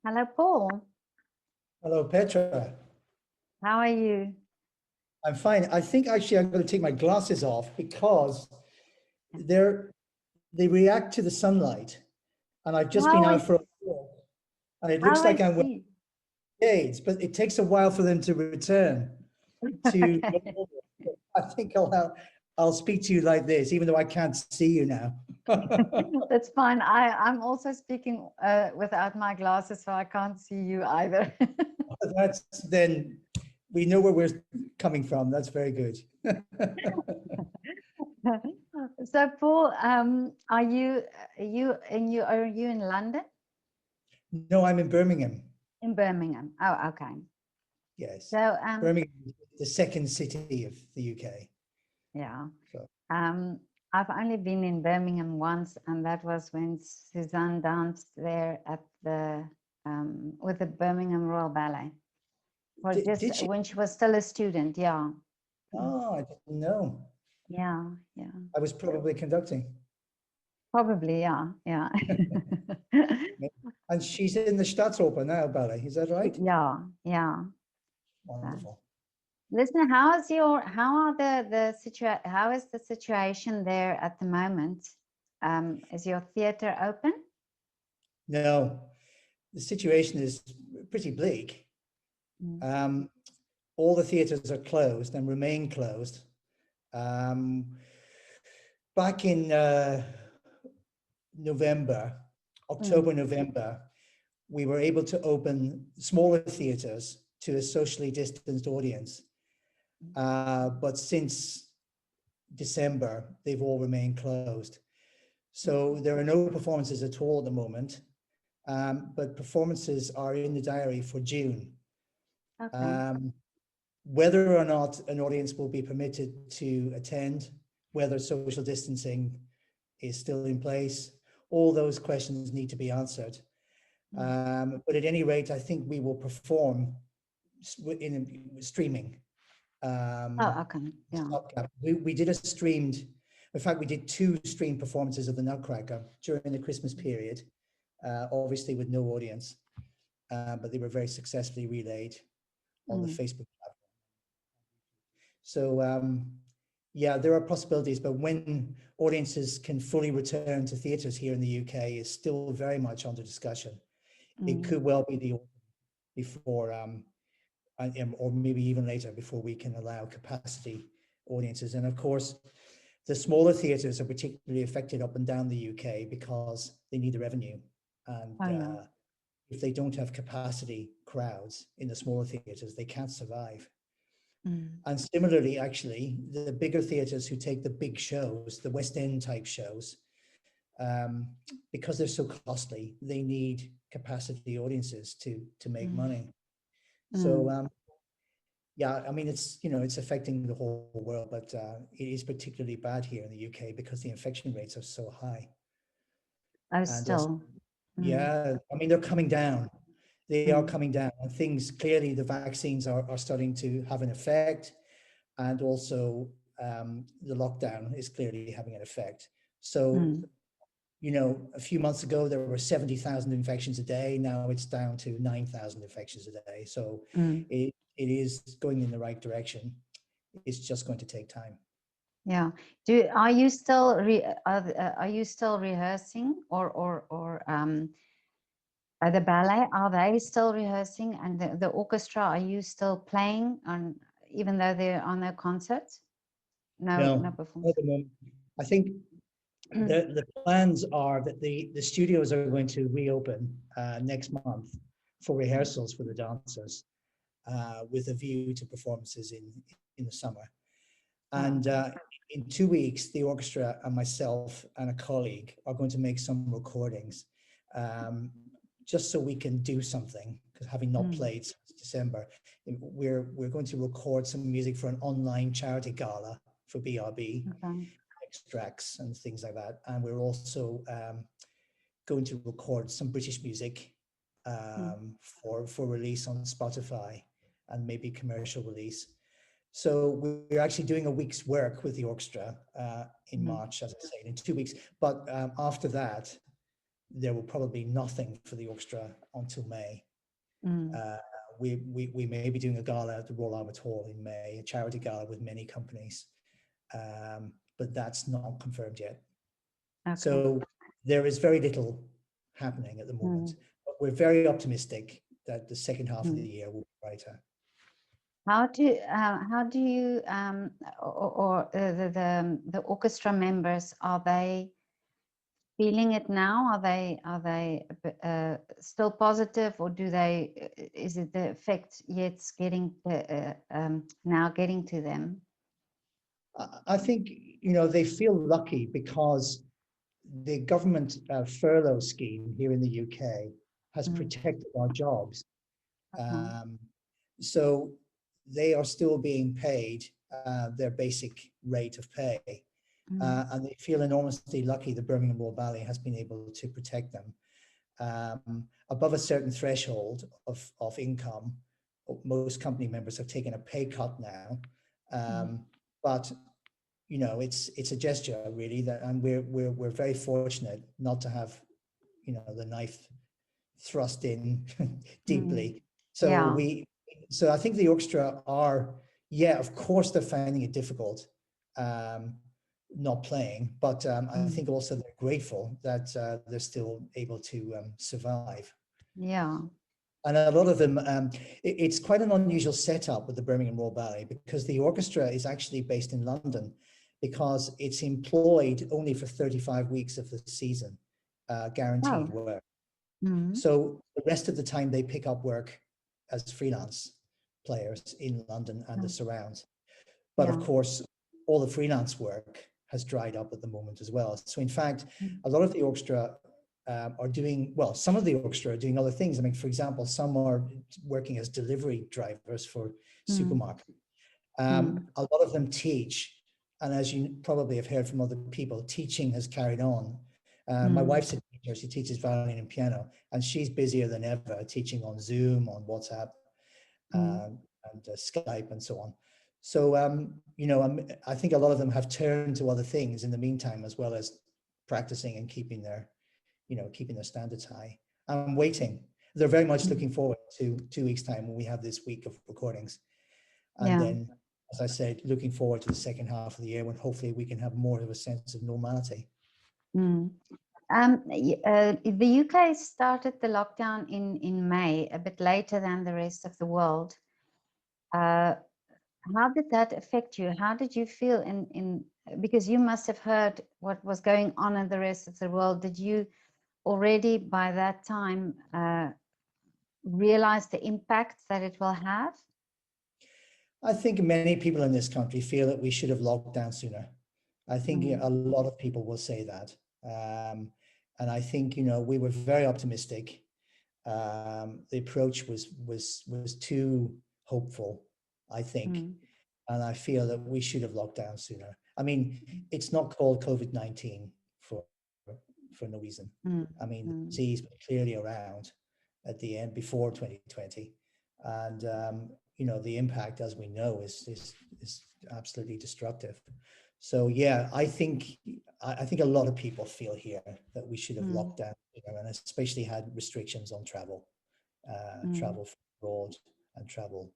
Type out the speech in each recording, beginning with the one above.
Hello, Paul. Hello, Petra. How are you? I'm fine. I think actually I'm going to take my glasses off because they react to the sunlight, and I've just been Oh, I out for a see. walk, and it looks Oh, I like I'm wearing see. shades, but it takes a while for them to return to Okay, normal. I think I'll speak to you like this, even though I can't see you now. that's fine. I'm also speaking without my glasses, so I can't see you either. That's then we know where we're coming from. That's very good. So, Paul, are you in London? No, I'm in Birmingham. In Birmingham. Oh, okay. Yes, So, Birmingham, the second city of the UK. yeah. So. I've only been in Birmingham once, and that was when Suzanne danced there at the with the Birmingham Royal Ballet. Or just Did she? when she was still a student, yeah. Oh, I didn't know. Yeah, yeah. I was probably conducting. Probably, yeah, yeah. And she's in the Staatsoper now, ballet. Is that right? Yeah, yeah. Wonderful. Listen, how is the situation there at the moment? Is your theater open? No, the situation is pretty bleak. All the theatres are closed and remain closed. Back in October, November, we were able to open smaller theatres to a socially distanced audience. But since December, they've all remained closed. So there are no performances at all at the moment, but performances are in the diary for June. Okay. Whether or not an audience will be permitted to attend, whether social distancing is still in place, all those questions need to be answered. But at any rate, I think we will perform in streaming. Oh, okay. Yeah. We did a streamed, in fact, we did 2 streamed performances of the Nutcracker during the Christmas period, obviously with no audience, but they were very successfully relayed on the Facebook platform. So yeah, there are possibilities, but when audiences can fully return to theatres here in the UK is still very much under discussion. It could well be the before or maybe even later before we can allow capacity audiences. And of course, the smaller theatres are particularly affected up and down the UK because they need the revenue. And if they don't have capacity crowds in the smaller theatres, they can't survive. And similarly, actually, the bigger theatres who take the big shows, the West End type shows, because they're so costly, they need capacity audiences to make money. So yeah, I mean, it's affecting the whole world, but it is particularly bad here in the UK because the infection rates are so high. Oh, And still. yeah, I mean, they're coming down. They are coming down, and things clearly the vaccines are starting to have an effect, and also the lockdown is clearly having an effect. So, a few months ago there were 70,000 infections a day. Now it's down to 9,000 infections a day. So it is going in the right direction. It's just going to take time. Yeah. Are you still rehearsing or the ballet, are they still rehearsing, and the orchestra, are you still playing on, even though there are no concerts? No No, performance. at the moment. I think the plans are that the studios are going to reopen next month for rehearsals for the dancers, with a view to performances in the summer. And in 2 weeks, the orchestra and myself and a colleague are going to make some recordings, just so we can do something, because having not played since December, we're going to record some music for an online charity gala for BRB, extracts and things like that. And we're also going to record some British music for release on Spotify and maybe commercial release. So we're actually doing a week's work with the orchestra in March, as I say, in 2 weeks. But after that, there will probably be nothing for the orchestra until May. We may be doing a gala at the Royal Albert Hall in May, a charity gala with many companies, but that's not confirmed yet. Okay. So there is very little happening at the moment, but we're very optimistic that the second half of the year will be brighter. How do you or the orchestra members, are they feeling it now? Are they still positive, or is it the effect yet getting now getting to them? I think, they feel lucky because the government furlough scheme here in the UK has protected our jobs. So they are still being paid their basic rate of pay. And they feel enormously lucky the Birmingham Royal Ballet has been able to protect them. Above a certain threshold of income, most company members have taken a pay cut now. But it's a gesture really, and we're very fortunate not to have the knife thrust in deeply. So I think the orchestra are, of course they're finding it difficult not playing, but I think also they're grateful that they're still able to survive. Yeah. And a lot of them, it's quite an unusual setup with the Birmingham Royal Ballet, because the orchestra is actually based in London, because it's employed only for 35 weeks of the season, guaranteed work. So the rest of the time they pick up work as freelance players in London and the surrounds. But of course, all the freelance work has dried up at the moment as well. So in fact, a lot of the orchestra are doing, some of the orchestra are doing other things. I mean, for example, some are working as delivery drivers for supermarkets. A lot of them teach. And as you probably have heard from other people, teaching has carried on. My wife's a teacher, she teaches violin and piano, and she's busier than ever teaching on Zoom, on WhatsApp, and Skype and so on. So, I think a lot of them have turned to other things in the meantime, as well as practicing and keeping their standards high. I'm waiting. They're very much looking forward to 2 weeks' time when we have this week of recordings. And then, as I said, looking forward to the second half of the year when hopefully we can have more of a sense of normality. The UK started the lockdown in May, a bit later than the rest of the world. How did that affect you? How did you feel because you must have heard what was going on in the rest of the world. Did you already by that time realize the impact that it will have? I think many people in this country feel that we should have locked down sooner. I think a lot of people will say that. And I think, we were very optimistic. The approach was too hopeful, I think. And I feel that we should have locked down sooner. I mean, it's not called COVID-19 for no reason. I mean, the disease was clearly around at the end before 2020. And, the impact, as we know, is absolutely destructive. So, I think a lot of people feel here that we should have locked down, and especially had restrictions on travel, travel from abroad and travel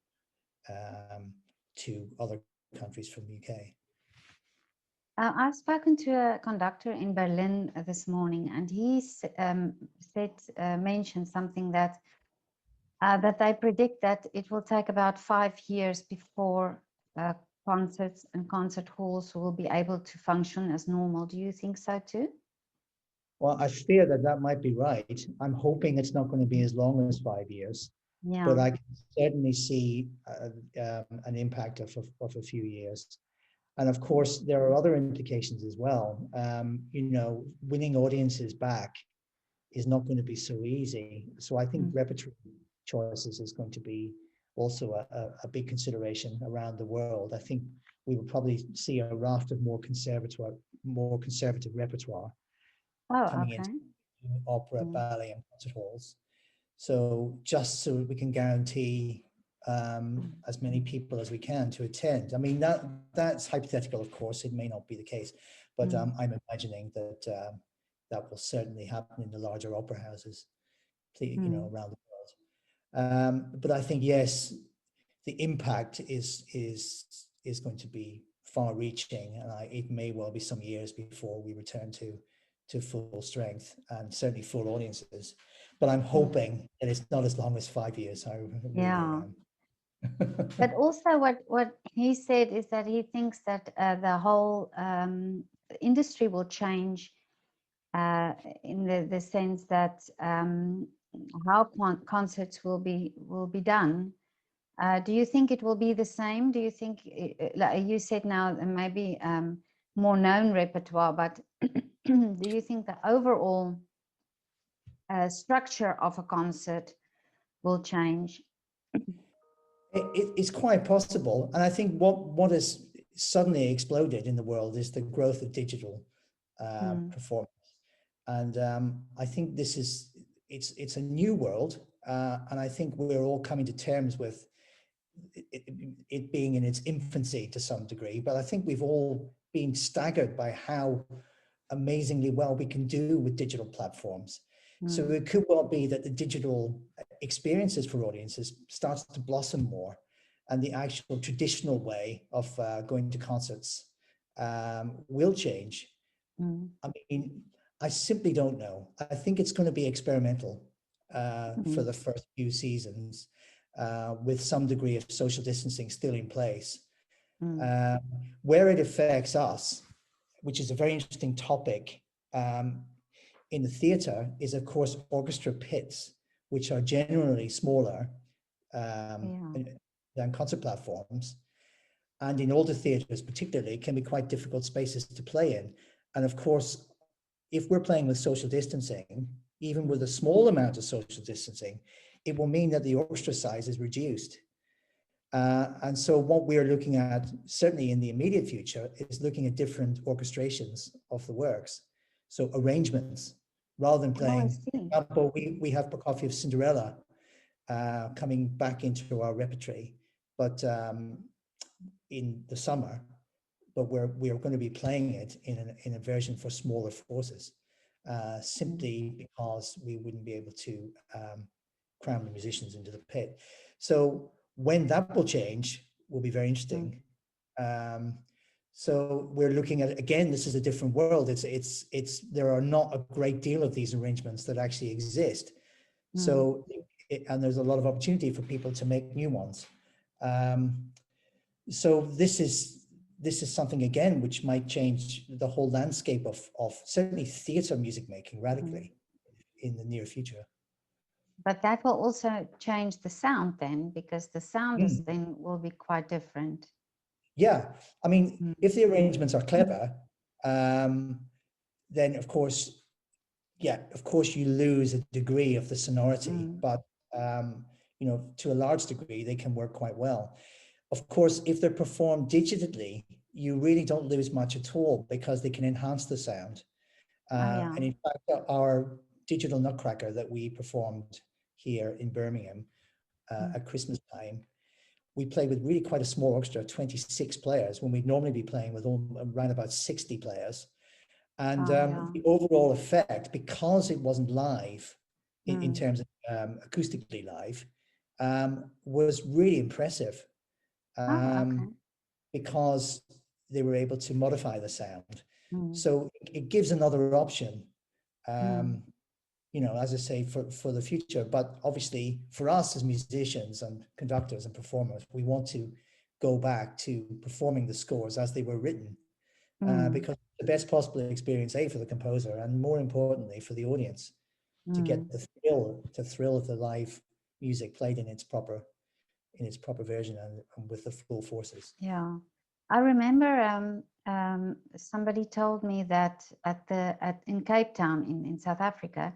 to other countries from the UK. I've spoken to a conductor in Berlin this morning, and he mentioned something that they predict that it will take about 5 years before concerts and concert halls will be able to function as normal. Do you think so too? Well, I fear that might be right. I'm hoping it's not going to be as long as 5 years, but I can certainly see an impact of a few years. And of course, there are other implications as well. Winning audiences back is not going to be so easy. So I think repertoire choices is going to be also a big consideration around the world. I think we will probably see a raft of more conservative repertoire coming into opera, ballet, and concert halls. So just so we can guarantee as many people as we can to attend. I mean, that's hypothetical, of course. It may not be the case, but I'm imagining that that will certainly happen in the larger opera houses, Mm. around the world. But I think, yes, the impact is going to be far-reaching, and it may well be some years before we return to full strength and certainly full audiences. But I'm hoping that it's not as long as 5 years. I really Yeah. am. But also what he said is that he thinks that the whole industry will change in the sense that how concerts will be done. Do you think it will be the same? Do you think, like you said now, maybe more known repertoire, but do you think the overall structure of a concert will change? It's quite possible, and I think what has suddenly exploded in the world is the growth of digital performance, and I think it's a new world, and I think we're all coming to terms with it being in its infancy to some degree. But I think we've all been staggered by how amazingly well we can do with digital platforms. So it could well be that the digital experiences for audiences starts to blossom more, and the actual traditional way of going to concerts will change. I mean, I simply don't know. I think it's going to be experimental for the first few seasons, with some degree of social distancing still in place. Where it affects us, which is a very interesting topic, in the theatre, is of course orchestra pits, which are generally smaller than concert platforms, and in older theatres particularly can be quite difficult spaces to play in. And of course, if we're playing with social distancing, even with a small amount of social distancing, it will mean that the orchestra size is reduced. And so what we're looking at, certainly in the immediate future, is looking at different orchestrations of the works. So arrangements, rather than playing, for example, we have Prokofiev Cinderella coming back into our repertory, but in the summer, but we are going to be playing it in a version for smaller forces, simply because we wouldn't be able to cram the musicians into the pit. So when that will change will be very interesting. So we're looking at, again, this is a different world. There are not a great deal of these arrangements that actually exist. So, and there's a lot of opportunity for people to make new ones. So this is something, again, which might change the whole landscape of certainly theatre music making radically in the near future. But that will also change the sound then, because the sound is then will be quite different. Yeah, I mean, if the arrangements are clever, then of course, you lose a degree of the sonority, but to a large degree, they can work quite well. Of course, if they're performed digitally, you really don't lose much at all because they can enhance the sound. And in fact, our digital Nutcracker that we performed here in Birmingham at Christmas time, we played with really quite a small orchestra, 26 players, when we'd normally be playing with around about 60 players. And the overall effect, because it wasn't live in terms of acoustically live, was really impressive. Because they were able to modify the sound. So it gives another option, as I say, for the future. But obviously for us as musicians and conductors and performers, we want to go back to performing the scores as they were written, because the best possible experience, for the composer, and more importantly for the audience, to get the thrill of the live music played in its proper version and with the full forces. Yeah, I remember somebody told me that in Cape Town in South Africa,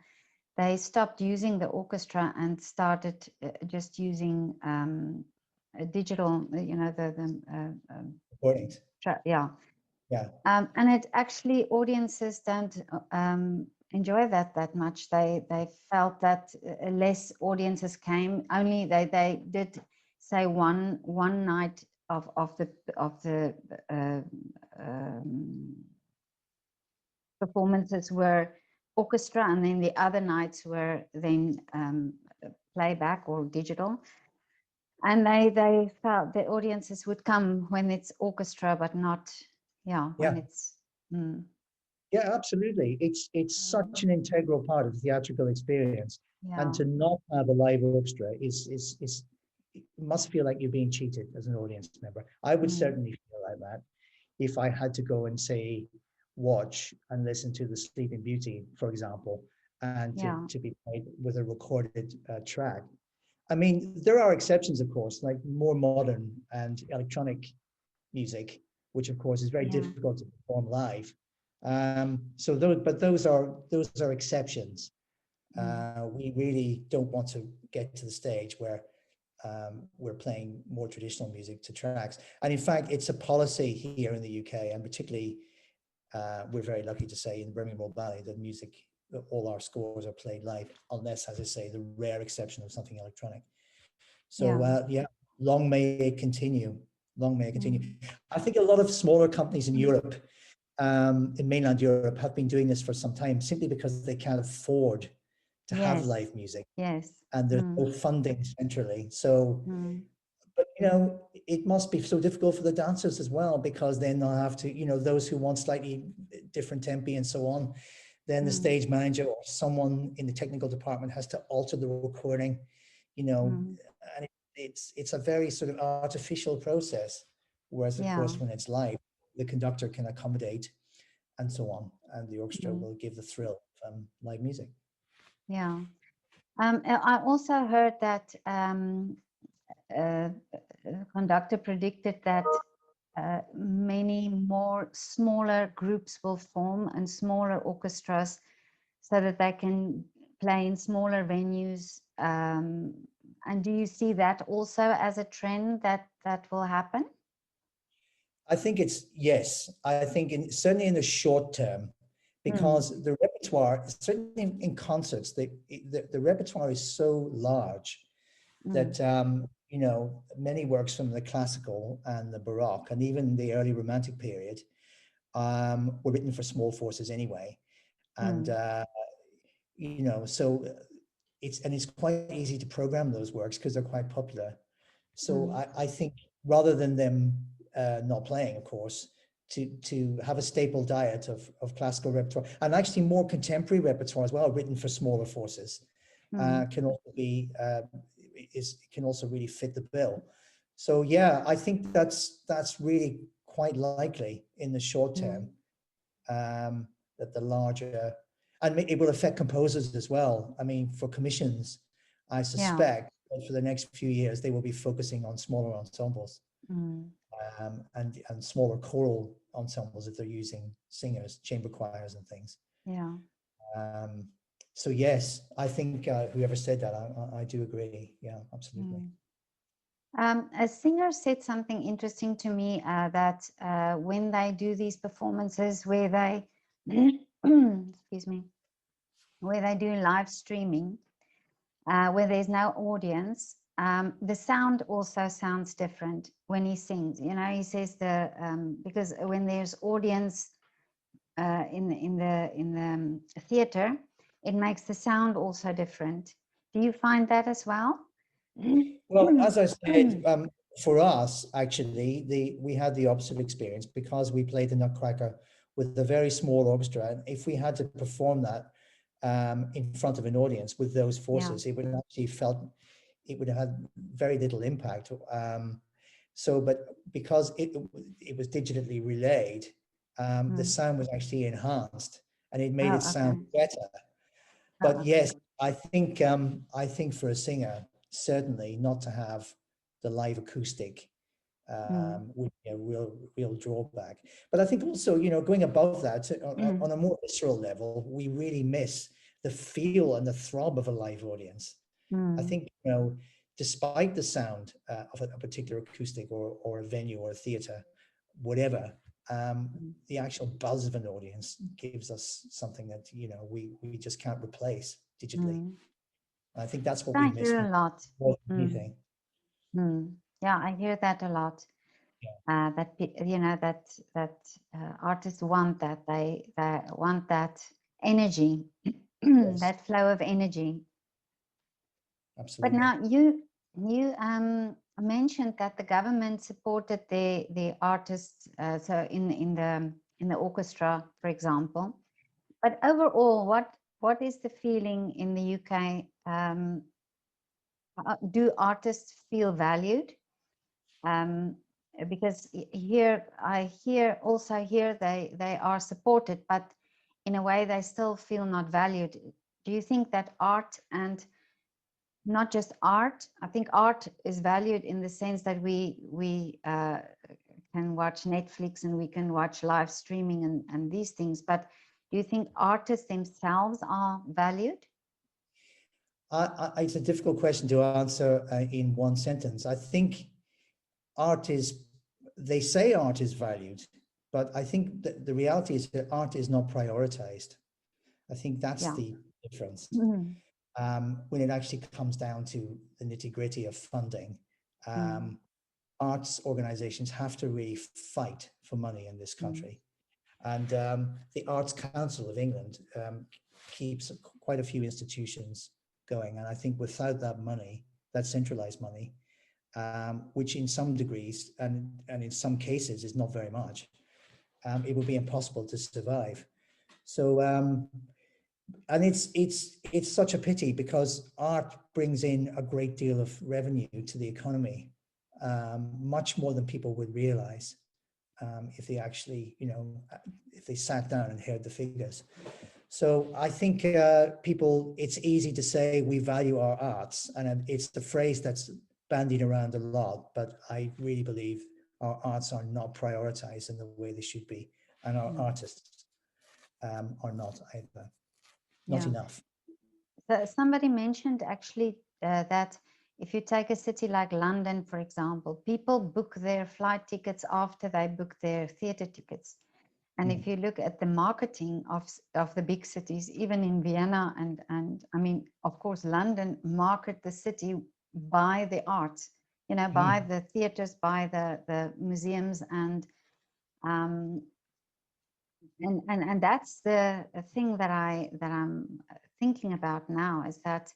they stopped using the orchestra and started just using a digital, recordings. Yeah. And it actually, audiences don't enjoy that much. They felt that less audiences came. Only they did say one night of the performances were orchestra, and then the other nights were then playback or digital. And they felt the audiences would come when it's orchestra, but not, yeah, when Yeah, it's, mm, yeah, absolutely. It's such an integral part of the theatrical experience, and yeah, to not have a live orchestra is it must feel like you're being cheated as an audience member. I would mm, certainly feel like that if I had to go and say watch and listen to the Sleeping Beauty, for example, and yeah, to be played with a recorded track. I mean, there are exceptions, of course, like more modern and electronic music, which of course is very yeah, difficult to perform live. So those are exceptions. mm, We really don't want to get to the stage where we're playing more traditional music to tracks. And in fact, it's a policy here in the UK, and particularly we're very lucky to say in the Birmingham Royal Ballet that music, all our scores are played live, unless, as I say, the rare exception of something electronic. So yeah, yeah, long may it continue. Long may it continue. mm, I think a lot of smaller companies in Europe, in mainland Europe, have been doing this for some time simply because they can't afford to have yes, live music, yes, and there's mm, no funding centrally. So, mm, but it must be so difficult for the dancers as well, because then they'll have to, those who want slightly different tempi and so on, then the mm, stage manager or someone in the technical department has to alter the recording, you know, mm, and it's a very sort of artificial process. Whereas, of yeah, course, when it's live, the conductor can accommodate and so on, and the orchestra mm, will give the thrill from live music. yeah. I also heard that Conductor predicted that many more smaller groups will form and smaller orchestras so that they can play in smaller venues. And do you see that also as a trend that will happen? I think it's yes. I think certainly in the short term, Mm, because the repertoire, certainly in concerts, the repertoire is so large mm, that many works from the classical and the Baroque and even the early Romantic period were written for small forces anyway, and mm, so it's quite easy to program those works because they're quite popular. So mm, I think rather than them not playing, of course, to have a staple diet of classical repertoire and actually more contemporary repertoire as well, written for smaller forces, mm, can also be can also really fit the bill. So yeah, I think that's really quite likely in the short mm, term, that the larger, and it will affect composers as well. I mean, for commissions, I yeah. suspect that for the next few years they will be focusing on smaller ensembles, Mm, and smaller choral ensembles if they're using singers, chamber choirs, and things. yeah. Um, so yes, I think whoever said that, I do agree. Yeah, absolutely. Mm. A singer said something interesting to me that when they do these performances where they, excuse me, where they do live streaming, where there's no audience, the sound also sounds different when he sings. You know, he says because when there's audience in the theater, it makes the sound also different. Do you find that as well? Well, as I said, for us, actually, we had the opposite experience because we played the Nutcracker with a very small orchestra. And if we had to perform that in front of an audience with those Yeah. forces, it would have had very little impact. But because it was digitally relayed, the Mm. sound was actually enhanced and it made Oh, it sound okay. better. Oh, But okay. yes, I think for a singer, certainly not to have the live acoustic Mm. would be a real drawback. But I think also, going above that on Mm. a more visceral level, we really miss the feel and the throb of a live audience. I Mm. think, despite the sound of a particular acoustic or a venue or a theater, whatever, Mm. the actual buzz of an audience gives us something that, we just can't replace digitally. Mm. I think that's what we I miss hear a lot. more than Mm. anything. Mm. Yeah, I hear that a lot. That artists want that they want that energy, Yes, that flow of energy. But absolutely. now you mentioned that the government supported the artists, so in the orchestra, for example. But overall, what is the feeling in the UK? Do artists feel valued? Um, because here I hear also here they are supported, but in a way they still feel not valued. Do you think that art, and not just art, I think art is valued in the sense that we can watch Netflix and we can watch live streaming and these things, but do you think artists themselves are valued? It's a difficult question to answer in one sentence. I think art is, they say art is valued, but I think that the reality is that art is not prioritized. I think that's Yeah. the difference. Mm. When it actually comes down to the nitty gritty of funding, Mm. arts organizations have to really fight for money in this Mm. country. And the Arts Council of England keeps quite a few institutions going. And I think without that money, that centralized money, which in some degrees and in some cases is not very much, it would be impossible to survive. So, and it's such a pity because art brings in a great deal of revenue to the economy, much more than people would realize if they actually, if they sat down and heard the figures. So I think people, it's easy to say we value our arts, and it's the phrase that's bandied around a lot, but I really believe our arts are not prioritized in the way they should be, and our Mm. artists are not either, not Yeah. enough. So somebody mentioned actually that if you take a city like London, for example, people book their flight tickets after they book their theater tickets. And if you look at the marketing of the big cities, even in Vienna and I mean, of course, London market the city by the arts, by Mm. the theaters, by the museums, um, and that's the thing that I'm thinking about now, is that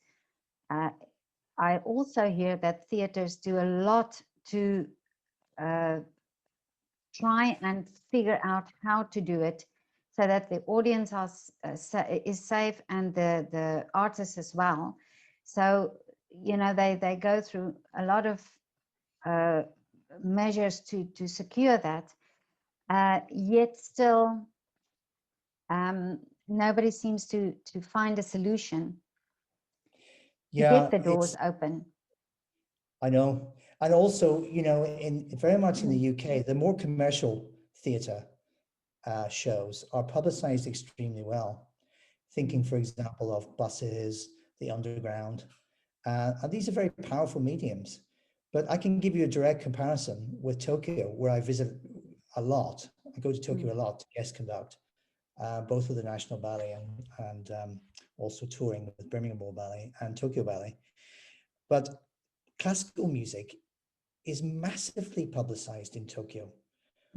uh, I also hear that theaters do a lot to uh, try and figure out how to do it so that the audience is safe, and the artists as well. So they go through a lot of uh, measures to secure that, yet still nobody seems to find a solution to get Yeah, the doors it's, open. I know. And also, in very much in the Mm. UK, the more commercial theatre shows are publicized extremely well. Thinking, Mm. for example, of buses, the underground, and these are very powerful mediums. But I can give you a direct comparison with Tokyo, where I visit a lot. I go to Tokyo Mm. a lot to guest conduct, both with the National Ballet and also touring with Birmingham Royal Ballet and Tokyo Ballet. But classical music is massively publicized in Tokyo.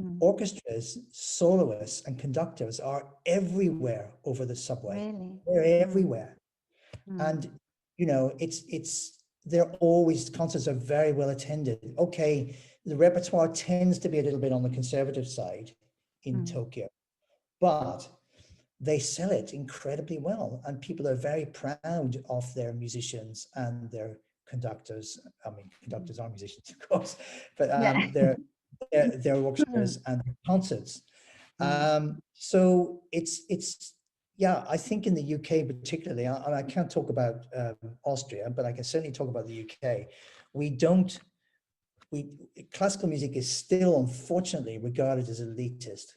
Mm. Orchestras, soloists, and conductors are everywhere over the subway. Really? They're Mm. everywhere. Mm. And they're always, concerts are very well attended. Okay, the repertoire tends to be a little bit on the conservative side in Mm. Tokyo, but they sell it incredibly well, and people are very proud of their musicians and their conductors. I mean, Mm. conductors are musicians, of course, but Yeah. their orchestras Mm. and their concerts. Mm. So it's yeah, I think in the UK particularly, I can't talk about Austria, but I can certainly talk about the UK. We don't we Classical music is still unfortunately regarded as elitist.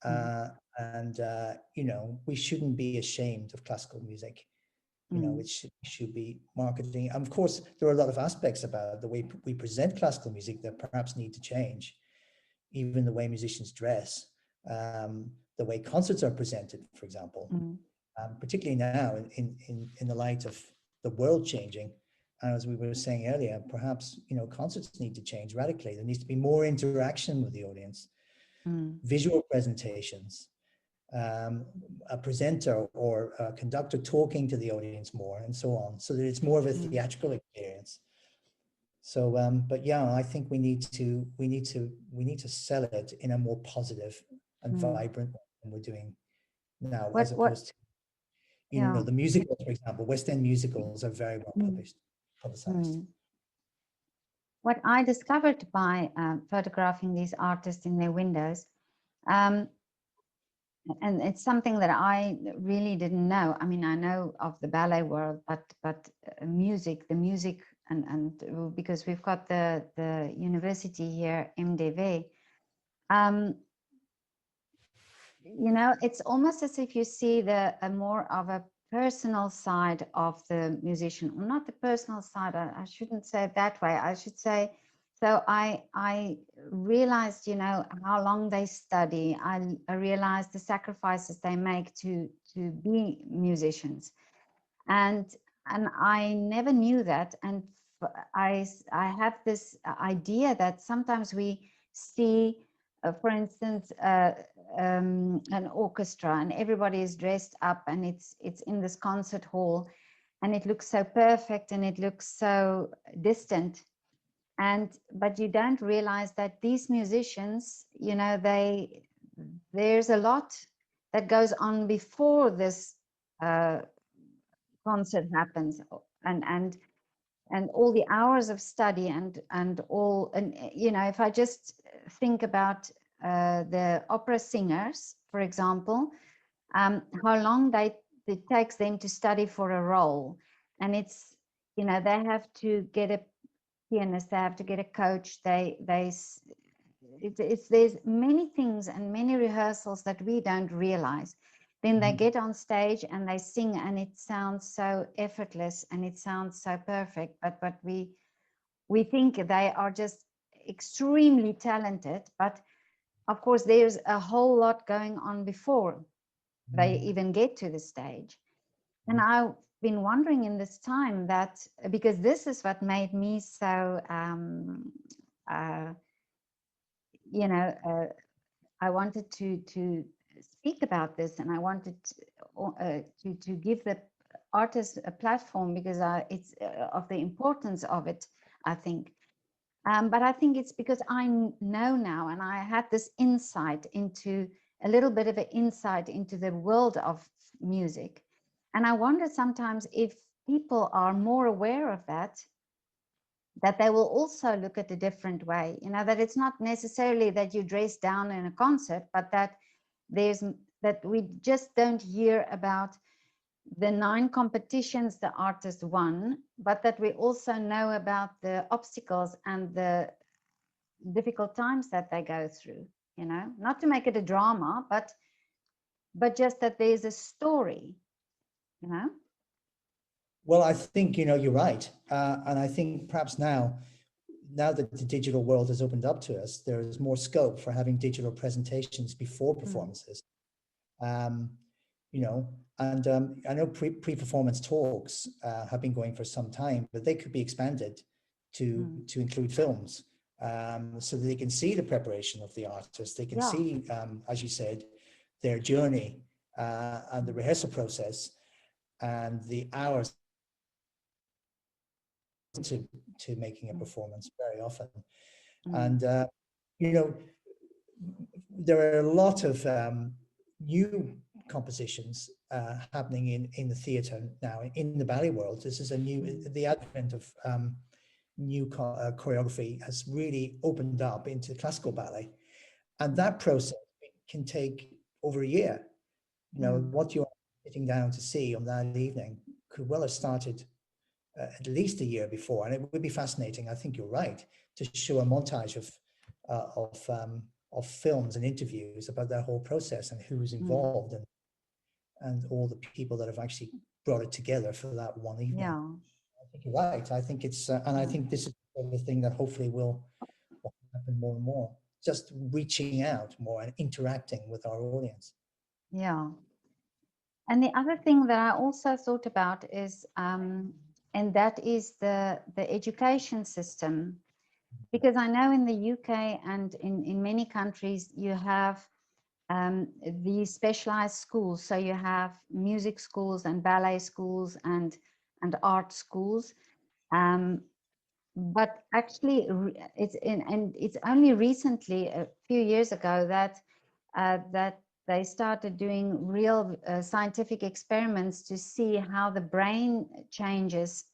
Mm. Uh, and we shouldn't be ashamed of classical music. Mm. Which should be marketing. And of course, there are a lot of aspects about the way we present classical music that perhaps need to change. Even the way musicians dress, the way concerts are presented, for example, Mm. particularly now in the light of the world changing. And as we were saying earlier, perhaps concerts need to change radically. There needs to be more interaction with the audience, Mm. visual presentations, a presenter or a conductor talking to the audience more, and so on, so that it's more of a theatrical experience. So, but yeah, I think we need to sell it in a more positive and vibrant way than we're doing now, as What, opposed to, yeah. the musicals, for example. West End musicals are very well Mm. publicized. What I discovered by photographing these artists in their windows, and it's something that I really didn't know. I mean, I know of the ballet world, but music, the music, and because we've got the university here, MDV, it's almost as if you see a more of a personal side of the musician, or not the personal side. I shouldn't say it that way. I should say, so I realized, how long they study. I realized the sacrifices they make to be musicians, and I never knew that. And I have this idea that sometimes we see, for instance, an orchestra, and everybody is dressed up, and it's in this concert hall, and it looks so perfect, and it looks so distant, but you don't realize that these musicians, there's a lot that goes on before this concert happens, and all the hours of study, and all, and if I just think about the opera singers, for example, how long it takes them to study for a role, and it's, they have to get a pianist, they have to get a coach, there's many things and many rehearsals that we don't realize. Then they get on stage and they sing, and it sounds so effortless and it sounds so perfect, but we think they are just extremely talented, but of course there's a whole lot going on before they even get to the stage. And I've been wondering in this time that, because this is what made me so I wanted to speak about this, and I wanted to give the artists a platform, because it's of the importance of it, I think. But I think it's because I know now, and I had this insight into, a little bit of an insight into the world of music. And I wonder sometimes if people are more aware of that they will also look at a different way, that it's not necessarily that you dress down in a concert, but that we just don't hear about the 9 competitions the artist won, but that we also know about the obstacles and the difficult times that they go through, not to make it a drama, but just that there's a story, Well, I think, you're right. And I think perhaps now that the digital world has opened up to us, there is more scope for having digital presentations before performances. And I know pre-performance talks have been going for some time, but they could be expanded to include films, so that they can see the preparation of the artist. They can see, as you said, their journey and the rehearsal process and the hours to making a performance very often. And there are a lot of new compositions happening in the theatre now, in the ballet world. This is the advent of new choreography has really opened up into classical ballet, and that process can take over a year. What you're sitting down to see on that evening could well have started at least a year before, and it would be fascinating. I think you're right to show a montage of films and interviews about that whole process and who was involved, and all the people that have actually brought it together for that one evening. Yeah. I think you're right. I think it's and I think this is the thing that hopefully will happen more and more. Just reaching out more and interacting with our audience. Yeah. And the other thing that I also thought about is, and that is the education system, because I know in the UK and in many countries you have the specialized schools. So you have music schools and ballet schools and art schools. But actually, and it's only recently, a few years ago, that they started doing real scientific experiments to see how the brain changes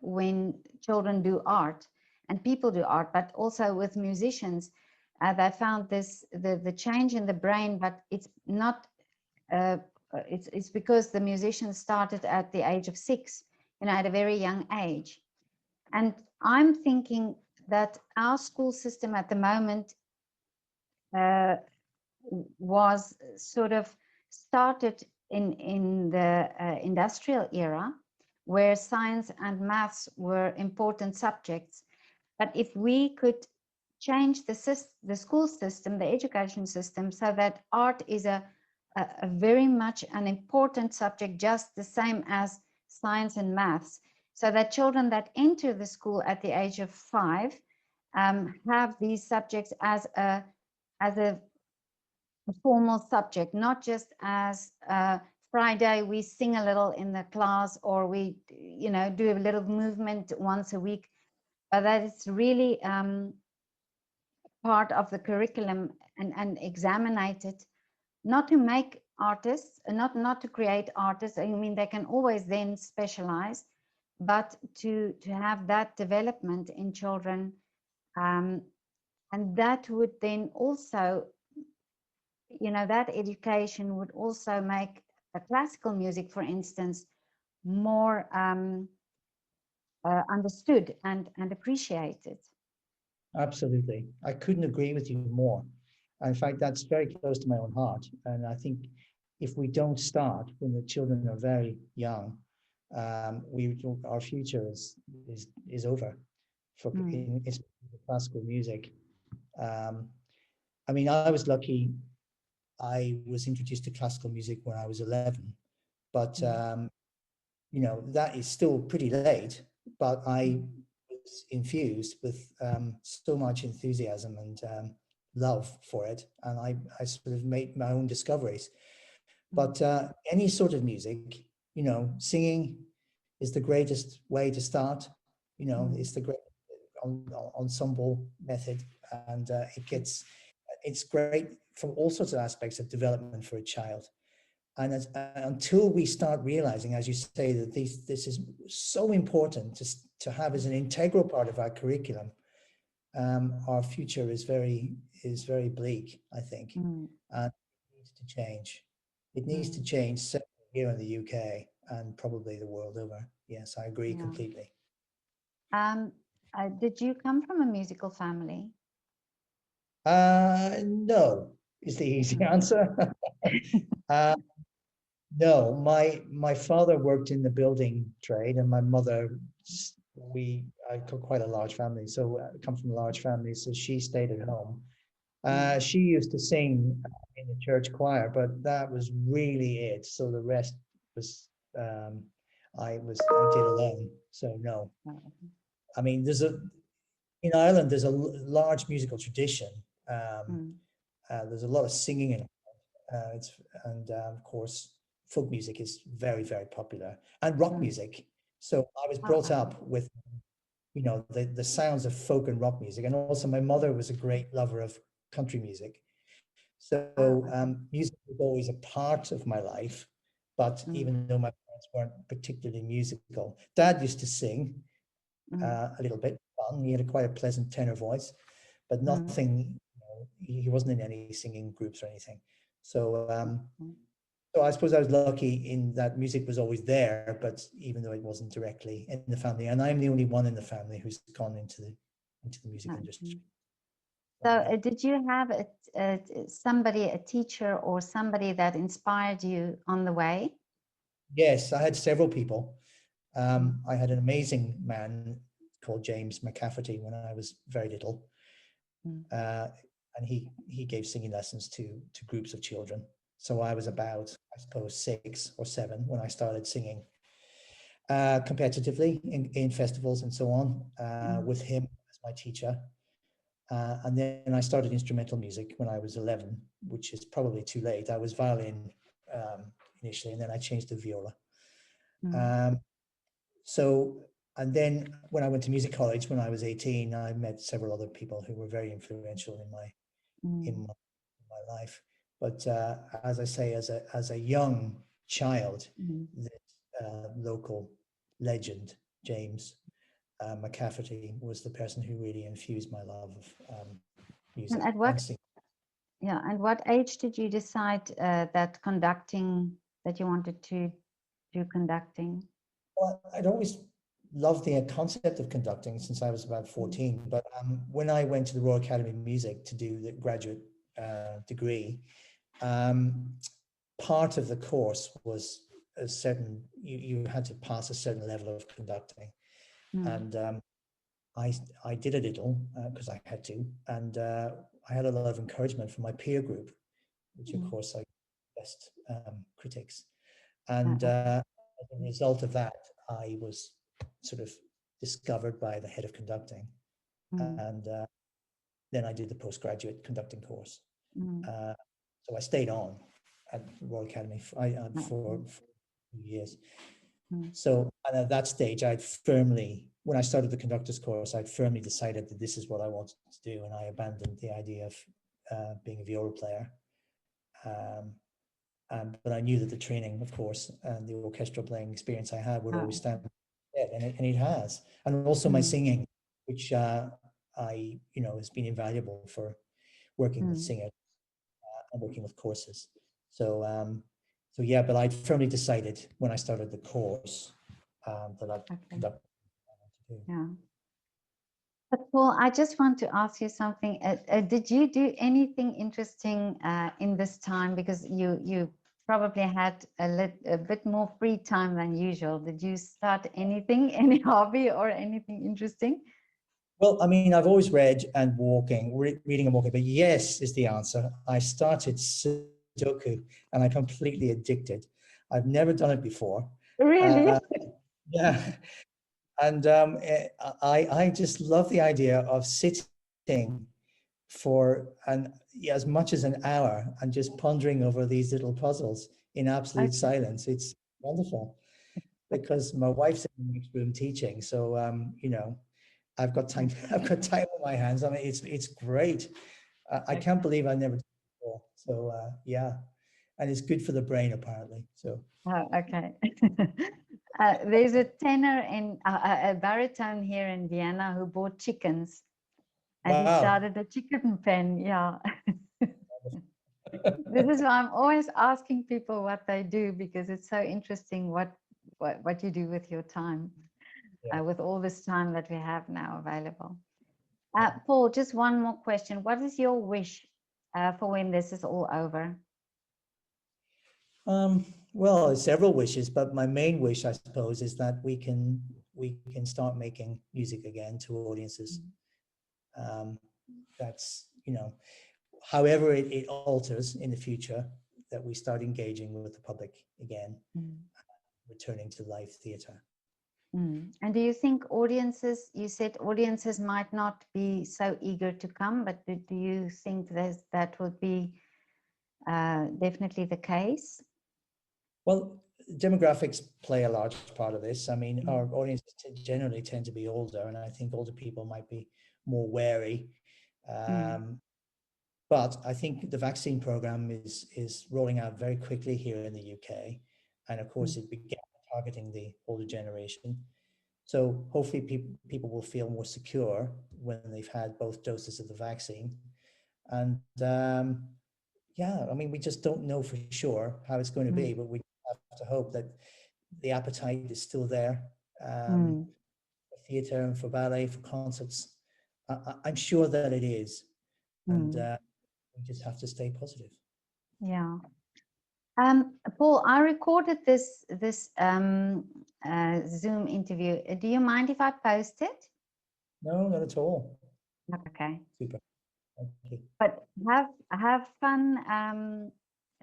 when children do art and people do art, but also with musicians. They found the change in the brain, but it's not, it's because the musicians started at the age of 6, at a very young age. And I'm thinking that our school system at the moment was sort of started in the industrial era, where science and maths were important subjects. But if we could change the school system, the education system, so that art is a very much an important subject, just the same as science and maths, so that children that enter the school at the age of 5 have these subjects as a formal subject, not just as Friday we sing a little in the class, or we do a little movement once a week, but that it's really part of the curriculum and examinated, not to make artists, not to create artists. I mean, they can always then specialize, but to have that development in children, and that would then also, that education would also make the classical music, for instance, more understood and appreciated. Absolutely. I couldn't agree with you more. In fact, that's very close to my own heart. And I think if we don't start when the children are very young, our future is over for in classical music. I mean, I was lucky. I was introduced to classical music when I was 11, but that is still pretty late. But I was infused with so much enthusiasm and love for it, and I sort of made my own discoveries. But any sort of music, singing is the greatest way to start. It's the great ensemble method, and it's great from all sorts of aspects of development for a child. And until we start realizing, as you say, that this is so important to have as an integral part of our curriculum, our future is very bleak, I think, and it needs to change. It needs to change, certainly here in the UK and probably the world over. Yes, I agree completely. Did you come from a musical family? No, is the easy answer. No, my father worked in the building trade, and my mother, I got quite a large family, so I come from a large family, so she stayed at home. She used to sing in the church choir, but that was really it. So the rest was I did alone. So no, I mean in Ireland there's a large musical tradition. There's a lot of singing in and of course folk music is very, very popular, and rock music. So I was brought up with the sounds of folk and rock music, and also my mother was a great lover of country music. So music was always a part of my life, but even though my parents weren't particularly musical, Dad used to sing a little bit. He had quite a pleasant tenor voice, but nothing. He wasn't in any singing groups or anything. So so I suppose I was lucky in that music was always there, but even though it wasn't directly in the family, and I'm the only one in the family who's gone into the music industry. So did you have a teacher or somebody that inspired you on the way? Yes, I had several people. I had an amazing man called James McCafferty when I was very little. And he gave singing lessons to groups of children. So I was about, I suppose, 6 or 7 when I started singing competitively in festivals and so on, with him as my teacher. And then I started instrumental music when I was 11, which is probably too late. I was violin initially, and then I changed to viola. Um, so, and then when I went to music college when I was 18, I met several other people who were very influential in my life. But as I say, as a young child, this local legend, James McCafferty, was the person who really infused my love of music And at and what, singing. yeah, and what age did you decide that conducting, that you wanted to do conducting? Well, I'd always loved the concept of conducting since I was about 14. But when I went to the Royal Academy of Music to do the graduate degree, part of the course was a certain, you had to pass a certain level of conducting. And I did a little because I had to. And I had a lot of encouragement from my peer group, which of course I best critics. And as a result of that, I was sort of discovered by the head of conducting. And then I did the postgraduate conducting course. So I stayed on at Royal Academy for 2 years. So and at that stage, when I started the conductor's course, I'd firmly decided that this is what I wanted to do. And I abandoned the idea of being a viola player. But I knew that the training, of course, and the orchestral playing experience I had would always stand, and it has. And also my singing, which has been invaluable for working with singers and working with courses. So yeah, but I firmly decided when I started the course that I'd conduct. Yeah. But Paul, I just want to ask you something. Did you do anything interesting in this time? Because you probably had a bit more free time than usual. Did you start anything, any hobby or anything interesting? Well, I mean, I've always read and reading and walking, but yes is the answer. I started Sudoku and I'm completely addicted. I've never done it before. Really? Yeah. And I just love the idea of sitting for as much as an hour and just pondering over these little puzzles in absolute silence. It's wonderful because my wife's in the next room teaching. So, I've got time. I've got time on my hands. I mean, it's great. I can't believe I never did it before. So yeah, and it's good for the brain apparently. So. Oh, okay. There's a tenor and a baritone here in Vienna who bought chickens, and he Wow. started a chicken pen. Yeah. This is why I'm always asking people what they do, because it's so interesting what you do with your time, with all this time that we have now available. Paul, just one more question. What is your wish for when this is all over? Well, several wishes, but my main wish, I suppose, is that we can start making music again to audiences. That's, however it alters in the future, that we start engaging with the public again, returning to live theatre. And do you think audiences, you said audiences might not be so eager to come, but do you think that would be definitely the case? Well, demographics play a large part of this. I mean, our audiences generally tend to be older, and I think older people might be more wary. But I think the vaccine program is rolling out very quickly here in the UK. And of course, it began targeting the older generation. So hopefully people will feel more secure when they've had both doses of the vaccine. And yeah, I mean, we just don't know for sure how it's going to be, but we have to hope that the appetite is still there for theatre and for ballet, for concerts. I'm sure that it is. And we just have to stay positive. Yeah. Paul, I recorded this Zoom interview. Do you mind if I post it? No, not at all. Okay. Super. Thank you. But have fun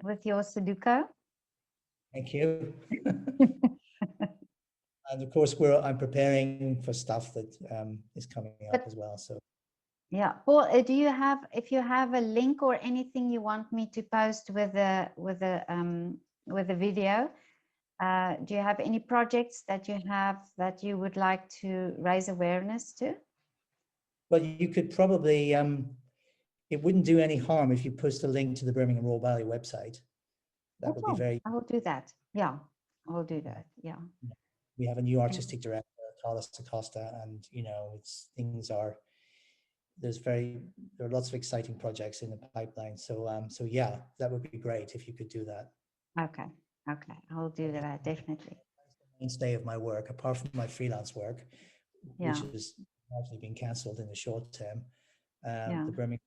with your Sudoku. Thank you. And of course, I'm preparing for stuff that is coming up as well. So Yeah, Paul, do you have, if you have a link or anything you want me to post with the video, do you have any projects that you have that you would like to raise awareness to? Well, you could probably, it wouldn't do any harm if you post a link to the Birmingham Royal Ballet website. That would be Oh, very, I will do that. Yeah, I will do that. Yeah. we have a new Yeah. artistic director, Carlos Acosta, and it's things are, there are lots of exciting projects in the pipeline. So yeah, that would be great if you could do that. Okay. Okay. I will do that definitely. Mainstay of my work, apart from my freelance work, which Yeah. has largely been cancelled in the short term. Yeah. The Birmingham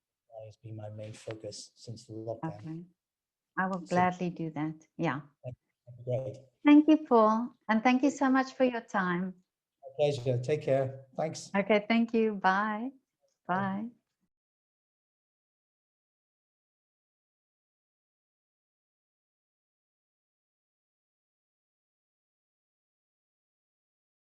has been my main focus since the lockdown. Okay. I will So gladly do that. Yeah. that'd be great. Thank you, Paul. And thank you so much for your time. My pleasure. Take care. Thanks. Okay. Thank you. Bye. Bye.